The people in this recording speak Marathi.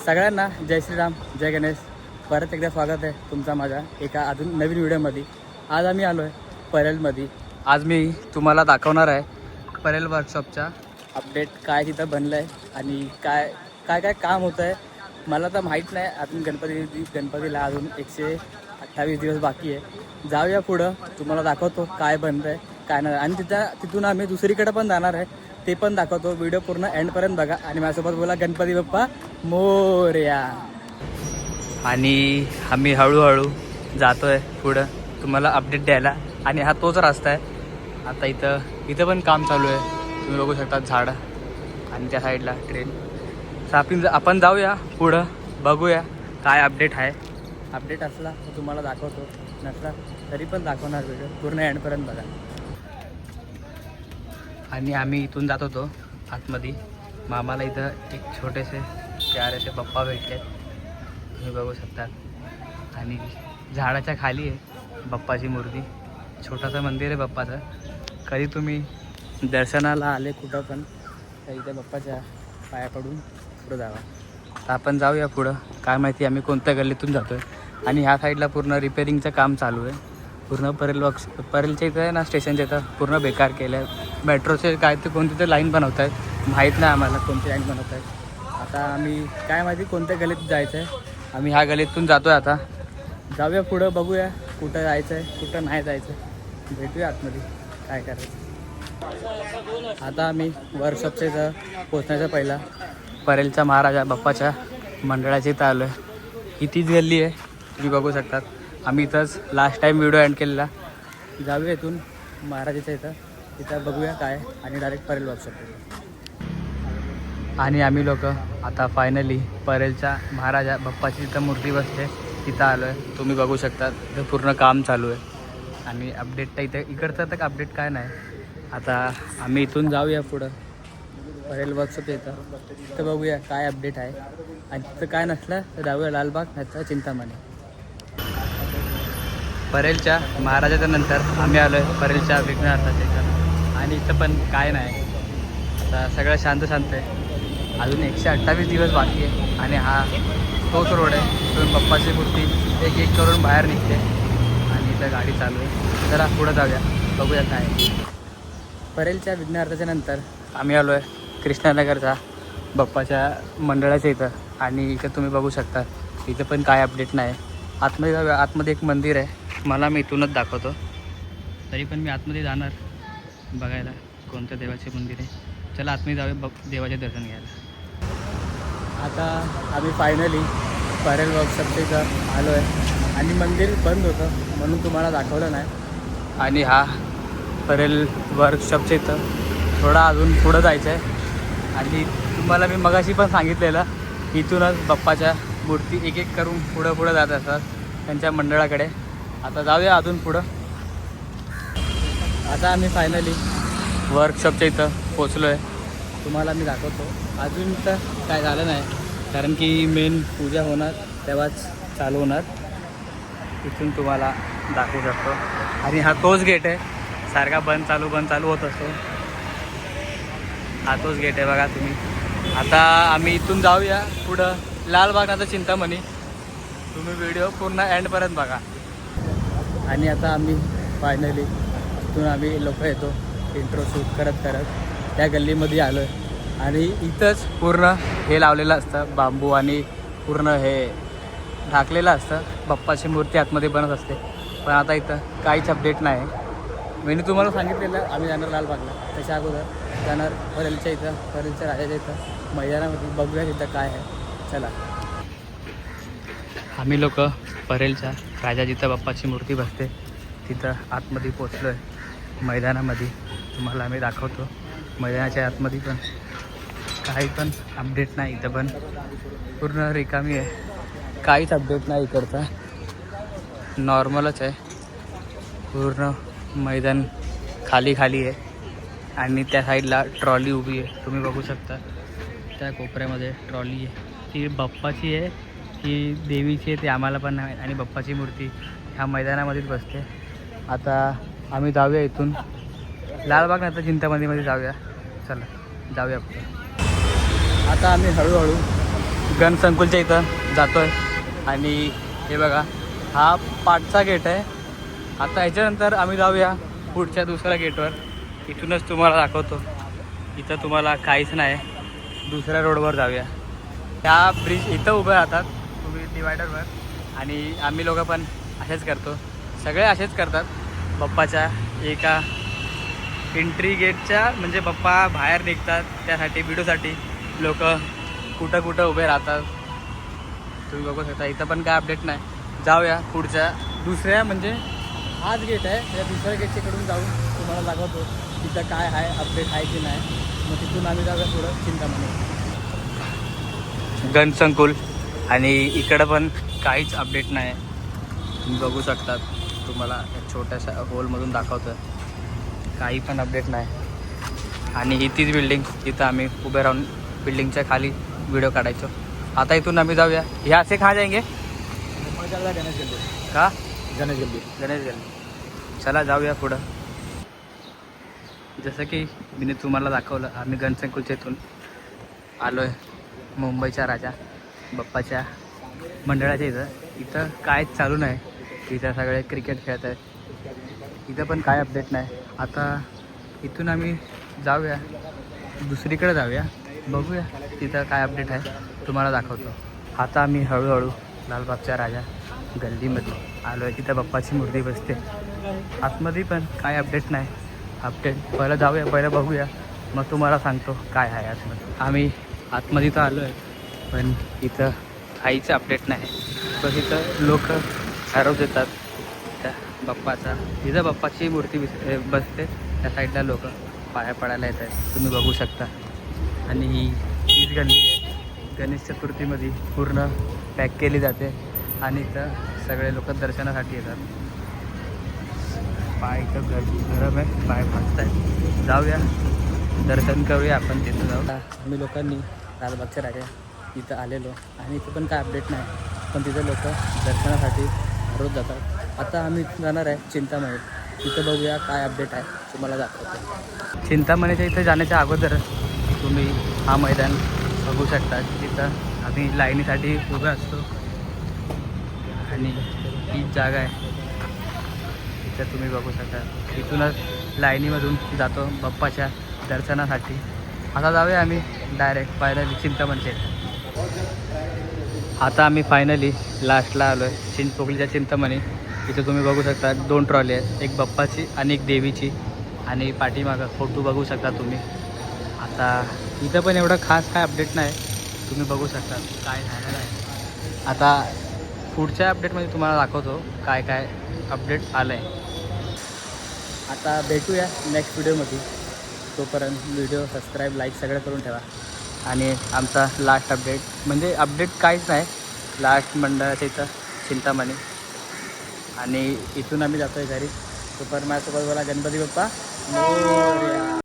सगळ्यांना जय श्रीराम, जय गणेश. परत एकदा स्वागत आहे तुमचा माझ्या एका अजून नवीन व्हिडिओमध्ये. आज आम्ही आलो आहे परेलमध्ये. आज मी तुम्हाला दाखवणार आहे परेल वर्कशॉपच्या अपडेट, काय तिथं बनलं आहे आणि काय काय काय काम होतं आहे. मला तर माहीत नाही, अजून गणपतीला अजून 128 दिवस बाकी आहे. जाऊया पुढं, तुम्हाला दाखवतो काय बनतं आहे काय नाही. आणि तिथून आम्ही दुसरीकडे पण जाणार आहे, ते पण दाखवतो. व्हिडिओ पूर्ण एंडपर्यंत बघा आणि माझ्यासोबत बोला गणपती बाप्पा मोरया. आणि आम्ही हळूहळू जातो आहे पुढं तुम्हाला अपडेट द्यायला. आणि हा तोच रस्ता आहे. आता इथं पण काम चालू आहे, तुम्ही बघू शकता झाडं आणि त्या साईडला ट्रेन. तर आपण जाऊया पुढं, बघूया काय अपडेट आहे. अपडेट असला तर तुम्हाला दाखवतो, नसला तरी पण दाखवणार. व्हिडिओ पूर्ण एंडपर्यंत बघा. आणि आम्ही इथून जात होतो आतमध्ये. मामाला इथं एक छोटेसे प्यारेसे बाप्पा भेटले, तुम्ही बघू शकता. आणि झाडाच्या खाली आहे बाप्पाची मूर्ती. छोटासा मंदिर आहे बाप्पाचं. कधी तुम्ही दर्शनाला आले कुठं पण तर इथे बाप्पाच्या पाया पडून पुढं जावा. तर आपण जाऊया पुढं. काय माहिती आम्ही कोणत्या गल्लीतून जातो आहे. आणि ह्या साईडला पूर्ण रिपेरिंगचं काम चालू आहे. पूर्ण परेलच्या इथं आहे ना, स्टेशनच्या इथं पूर्ण बेकार केलं आहे. मेट्रोचे काय ते कोणती तर लाईन बनवत आहेत, माहीत नाही आम्हाला कोणती लाईन बनवत आहेत. आता आम्ही काय माहिती कोणत्या गल्लीत जायचं आहे. आम्ही ह्या गल्लीतून जातो आहे. आता जाऊया पुढं, बघूया कुठं जायचं आहे कुठं नाही जायचं. भेटूया आतमध्ये काय करायचं. आता आम्ही वर्कशॉपच्या इथं पोचण्याचा पहिला परेलच्या महाराजा बाप्पाच्या मंडळाच्या इथं आलो आहे. ही तीच गल्ली आहे, तुम्ही बघू शकतात. आम्ही इथंच लास्ट टाईम व्हिडिओ एंड केलेला. जाऊया इथून महाराजाच्या इथं बघूया काय, आणि डायरेक्ट परेल वर्कशॉप. आणि आम्ही लोक आता फायनली परेलच्या महाराजा बाप्पाची इथं मूर्ती बसते तिथं आलो आहे. तुम्ही बघू शकता इथं पूर्ण काम चालू आहे. आणि अपडेट तर इकडचं तर अपडेट काय नाही. आता आम्ही इथून जाऊया पुढं परेल वर्कशॉप येतं, तिथं बघूया काय अपडेट आहे. आणि तिथं काय नसलं तर जाऊया लालबाग, नाही तर चिंतामणी. परेलच्या महाराजाच्या नंतर आम्ही आलो आहे परेलच्या विघ्नहर्त्याच्या इथं. आणि इथं पण काय नाही, आता सगळं शांत आहे. अजून 128 दिवस बाकी आहे. आणि हा तोच रोड आहे, तिथून बाप्पाची मूर्ती एक एक करून बाहेर निघते. आणि इथं गाडी चालू आहे. जरा पुढं जाऊया, बघूया काय. परेलच्या विघ्नहर्त्याच्या नंतर आम्ही आलो आहे कृष्णानगरच्या बाप्पाच्या मंडळाच्या इथं. आणि इथं तुम्ही बघू शकता इथं पण काय अपडेट नाही. आतमध्ये जाऊया. आतमध्ये एक मंदिर आहे, मला मी इथूनच दाखवतो. तरी पण मी आतमध्ये जाणार बघायला कोणत्या देवाचे मंदिर आहे. चला आतमध्ये जाऊया देवाचे दर्शन घ्यायला. आता आम्ही फायनली परेल वर्कशॉपच्या इथं आलो आहे. आणि मंदिर बंद होतं म्हणून तुम्हाला दाखवलं नाही. आणि हा परेल वर्कशॉपच्या इथं थोडा अजून पुढं जायचं आहे. आणि तुम्हाला मी मगाशी पण सांगितलेलं, इथूनच बाप्पाच्या मूर्ती एक एक करून पुढं जात असतात त्यांच्या मंडळाकडे. आता जाऊया अजून पुढं. आता आम्ही फायनली वर्कशॉपच्या इथं पोचलो आहे. तुम्हाला मी दाखवतो. अजून तर काय झालं नाही, कारण की मेन पूजा होणार तेव्हाच चालू होणार. इथून तुम्हाला दाखवू शकतो. आणि हा तोच गेट आहे, सारखा बंद चालू होत असतो. हा तोच गेट आहे बघा तुम्ही. आता आम्ही इथून जाऊया पुढं लालबाग, आता चिंतामणी. तुम्ही व्हिडिओ पूर्ण एंडपर्यंत बघा. आणि आता आम्ही फायनली इथून आम्ही लोक येतो इंट्रो शूट करत त्या गल्लीमध्ये आलो आहे. आणि इथंच पूर्ण हे लावलेलं असतं बांबू, आणि पूर्ण हे ढाकलेलं असतं. बाप्पाची मूर्ती आतमध्ये बनत असते. पण आता इथं काहीच अपडेट नाही. मी तुम्हाला सांगितलेलं आम्ही जाणार लालबागला, त्याच्या अगोदर जाणार परेलच्या राजाच्या इथं मैदानामध्ये. बघूया तिथं काय आहे. चला. आम्ही लोक परेलच्या राजा जिथं बाप्पाची मूर्ती बसते तिथं आतमध्ये पोचलो आहे मैदानामध्ये. तुम्हाला आम्ही दाखवतो. मैदानाच्या आतमध्ये पण काही पण अपडेट नाही. इथं पण पूर्ण रिकामी आहे, काहीच अपडेट नाही इकडचा. नॉर्मलच आहे. पूर्ण मैदान खाली आहे. आणि त्या साईडला ट्रॉली उभी आहे, तुम्ही बघू शकता. त्या कोपऱ्यामध्ये ट्रॉली आहे. ती बाप्पाची आहे की देवीची आहे ते आम्हाला पण नाही. आणि बाप्पाची मूर्ती ह्या मैदानामध्येच बसते. आता आम्ही जाऊया इथून लालबाग, नाही तर चिंतामणीमध्ये जाऊया. चला जाऊया पुढे. आता आम्ही हळूहळू गणसंकुलच्या इथं जातो आहे आणि हे बघा हा पाठचा गेट आहे. आता ह्याच्यानंतर आम्ही जाऊया पुढच्या दुसऱ्या गेटवर. इथूनच तुम्हाला दाखवतो. इथं तुम्हाला काहीच नाही, दुसऱ्या रोडवर जाऊया. त्या ब्रिज इथं उभे राहतात तुम्ही डिवायडरवर आणि आम्ही लोकं पण असेच करतो. सगळे असेच करतात. बाप्पाच्या एका एंट्री गेटच्या म्हणजे बाप्पा बाहेर निघतात त्यासाठी व्हिडिओसाठी लोक कुठं कुठं उभे राहतात. तुम्ही बघू शकता. इथं पण काय अपडेट नाही. जाऊया पुढच्या दुसऱ्या म्हणजे हाच गेट आहे, या दुसऱ्या गेटच्याकडून जाऊन तुम्हाला दाखवतो तिथं काय आहे, अपडेट आहे की नाही. मग तिथून आम्ही जाऊया पुढं चिंतामणी गणसंकुल आणि इकडं पण काहीच अपडेट नाही. तुम्ही बघू शकतात. तुम्हाला छोट्याशा होलमधून दाखवतो काही पण अपडेट नाही. आणि ही तीच बिल्डिंग इथं आम्ही उभे राहून बिल्डिंगच्या खाली व्हिडिओ काढायचो. आता इथून आम्ही जाऊया. ह्या से कहाँ जाएंगे? गणेश गल्ली. का? गणेश गल्ली. गणेश गल्ली. चला जाऊया पुढं. जसं की मी तुम्हाला दाखवलं आम्ही गणसंकुलच्या इथून आलो आहे मुंबईच्या राजा बाप्पाच्या मंडळाच्या इथं. इथं कायच चालू नाही. इथं सगळे क्रिकेट खेळत आहेत. इथं पण काय अपडेट नाही. आता इथून आम्ही जाऊया दुसरीकडे जाऊया, बघूया तिथं काय अपडेट आहे तुम्हाला दाखवतो. आता आम्ही हळूहळू लालबागच्या राजा गल्लीमध्ये आलो आहे. तिथं बाप्पाची मूर्ती बसते. आतमध्ये पण काय अपडेट नाही. अपडेट पहिलं जाऊया, पहिलं बघूया, मग तुम्हाला सांगतो काय आहे आतमध्ये. आम्ही आतमध्ये तर आलो आहे पण इथं काहीच अपडेट नाही. बस इथं लोक आरोप देतात त्या बाप्पाचा. तिथं बाप्पाची मूर्ती बसते त्या साईडला लोक पाया पडायला येत आहेत. तुम्ही बघू शकता. आणि हीच गल्ली आहे. गणेश चतुर्थीमध्ये पूर्ण पॅक केली जाते आणि इथं सगळे लोक दर्शनासाठी येतात. पाय इथं गरम आहे, पाय भाजत आहेत. जाऊया दर्शन करूया आपण तिथं जाऊ. आम्ही लोकांनी लालबागच्या राजा इथं आलेलो आणि इथं पण काय अपडेट नाही. पण तिथं लोक दर्शनासाठी रोज जातात. आता आम्ही जाणार आहे चिंतामणी. तिथं बघूया काय अपडेट आहे तुम्हाला दाखवतो. चिंतामणीच्या इथं जाण्याच्या अगोदर तुम्ही हा मैदान बघू शकता. तिथं आम्ही लाईनीसाठी उभे असतो आणि हीच जागा आहे. इथं तुम्ही बघू शकता. इथूनच लाईनीमधून जातो बाप्पाच्या दर्शनासाठी. आता जाऊया आम्ही डायरेक्ट फायनली चिंतामणीच्या इथं. आता आम्ही फायनली लास्टला आलो आहे चिंचपोकलीच्या चिंतामणी. इथं तुम्ही बघू शकता 2 ट्रॉली आहेत, एक बाप्पाची आणि एक देवीची. आणि पाठीमागं फोटो बघू शकता तुम्ही. आता इथं पण एवढं खास काय अपडेट नाही. तुम्ही बघू शकता काय झालेलं आहे. आता पुढच्या अपडेटमध्ये तुम्हाला दाखवतो काय काय अपडेट आलं आहे. आता भेटूया नेक्स्ट व्हिडिओमध्ये. तोपर्यंत व्हिडिओ सबस्क्राईब लाईक सगळं करून ठेवा. आणि आमचा लास्ट अपडेट म्हणजे अपडेट काहीच नाही. लास्ट मंडळाच्या इथं चिंतामणी आणि इथून आम्ही जातो आहे घरी. तोपर्यंत माझ्यासोबत बोला गणपती बाप्पा मोरया.